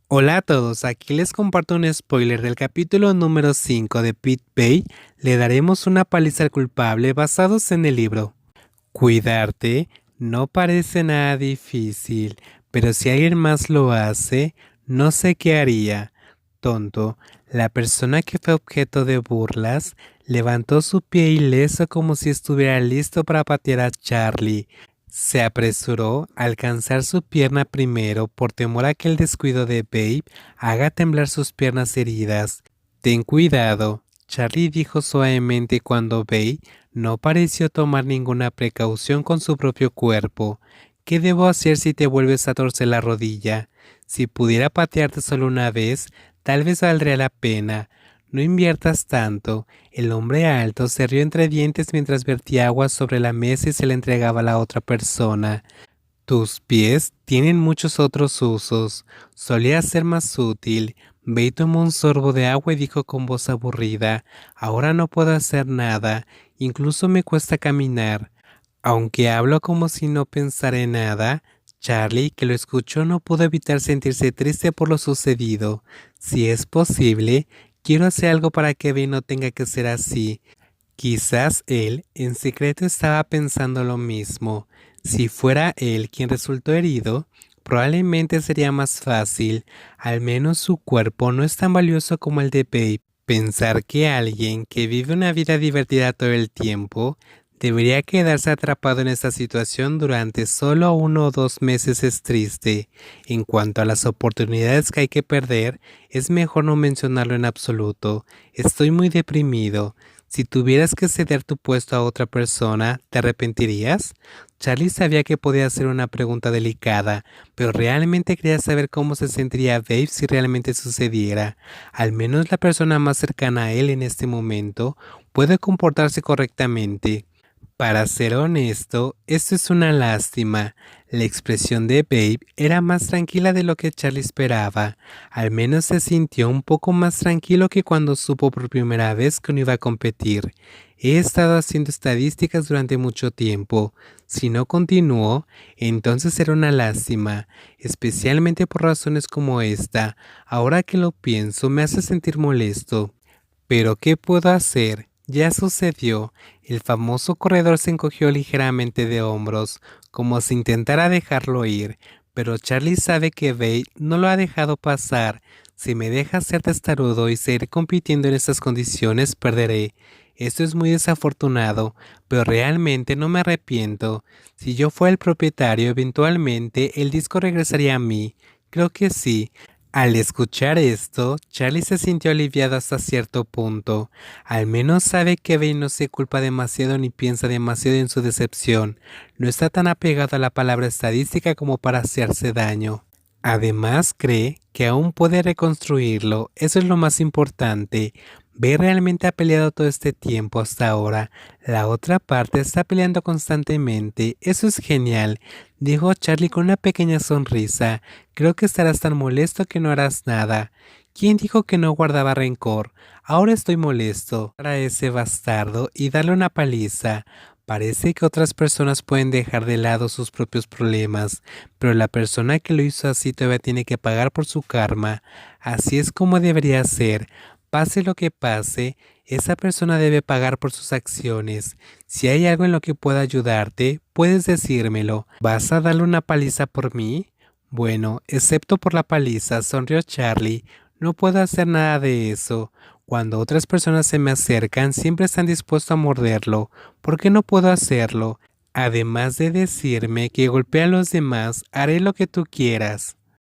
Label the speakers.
Speaker 1: Hola a todos, aquí les comparto un spoiler del capítulo número 5 de Pete Bay. Le daremos una paliza al culpable basados en el libro. Cuidarte no parece nada difícil, pero si alguien más lo hace, no sé qué haría. Tonto, la persona que fue objeto de burlas levantó su pie ileso como si estuviera listo para patear a Charlie. Se apresuró a alcanzar su pierna primero por temor a que el descuido de Babe haga temblar sus piernas heridas. Ten cuidado, Charlie dijo suavemente cuando Babe no pareció tomar ninguna precaución con su propio cuerpo. ¿Qué debo hacer si te vuelves a torcer la rodilla? Si pudiera patearte solo una vez, tal vez valdría la pena. No inviertas tanto. El hombre alto se rió entre dientes mientras vertía agua sobre la mesa y se la entregaba a la otra persona. Tus pies tienen muchos otros usos. Solía ser más útil. Bey tomó un sorbo de agua y dijo con voz aburrida, ahora no puedo hacer nada, incluso me cuesta caminar. Aunque hablo como si no pensara en nada, Charlie, que lo escuchó, no pudo evitar sentirse triste por lo sucedido. Si es posible, quiero hacer algo para que Bey no tenga que ser así. Quizás él, en secreto, estaba pensando lo mismo. Si fuera él quien resultó herido, probablemente sería más fácil. Al menos su cuerpo no es tan valioso como el de Babe. Pensar que alguien que vive una vida divertida todo el tiempo debería quedarse atrapado en esta situación durante solo 1 o 2 meses es triste. En cuanto a las oportunidades que hay que perder, es mejor no mencionarlo en absoluto. Estoy muy deprimido. Si tuvieras que ceder tu puesto a otra persona, ¿te arrepentirías? Charlie sabía que podía ser una pregunta delicada, pero realmente quería saber cómo se sentiría Babe si realmente sucediera. Al menos la persona más cercana a él en este momento puede comportarse correctamente. Para ser honesto, esto es una lástima. La expresión de Babe era más tranquila de lo que Charlie esperaba. Al menos se sintió un poco más tranquilo que cuando supo por primera vez que no iba a competir. He estado haciendo estadísticas durante mucho tiempo. Si no continuó, entonces será una lástima, especialmente por razones como esta. Ahora que lo pienso, me hace sentir molesto. Pero ¿qué puedo hacer? Ya sucedió. El famoso corredor se encogió ligeramente de hombros, como si intentara dejarlo ir, pero Charlie sabe que Bate no lo ha dejado pasar. Si me deja ser testarudo y seguir compitiendo en estas condiciones, perderé. Esto es muy desafortunado, pero realmente no me arrepiento. Si yo fuera el propietario, eventualmente el disco regresaría a mí. Creo que sí. Al escuchar esto, Charlie se sintió aliviado hasta cierto punto. Al menos sabe que Bane no se culpa demasiado ni piensa demasiado en su decepción. No está tan apegado a la palabra estadística como para hacerse daño. Además, cree que aún puede reconstruirlo. Eso es lo más importante. Bane realmente ha peleado todo este tiempo hasta ahora. La otra parte está peleando constantemente. Eso es genial, dijo Charlie con una pequeña sonrisa. Creo que estarás tan molesto que no harás nada. ¿Quién dijo que no guardaba rencor? Ahora estoy molesto para ese bastardo y darle una paliza. Parece que otras personas pueden dejar de lado sus propios problemas, pero la persona que lo hizo así todavía tiene que pagar por su karma. Así es como debería ser. Pase lo que pase, esa persona debe pagar por sus acciones. Si hay algo en lo que pueda ayudarte, puedes decírmelo. ¿Vas a darle una paliza por mí? Bueno, excepto por la paliza, sonrió Charlie. No puedo hacer nada de eso. Cuando otras personas se me acercan, siempre están dispuestos a morderlo. ¿Por qué no puedo hacerlo? Además de decirme que golpea a los demás, haré lo que tú quieras.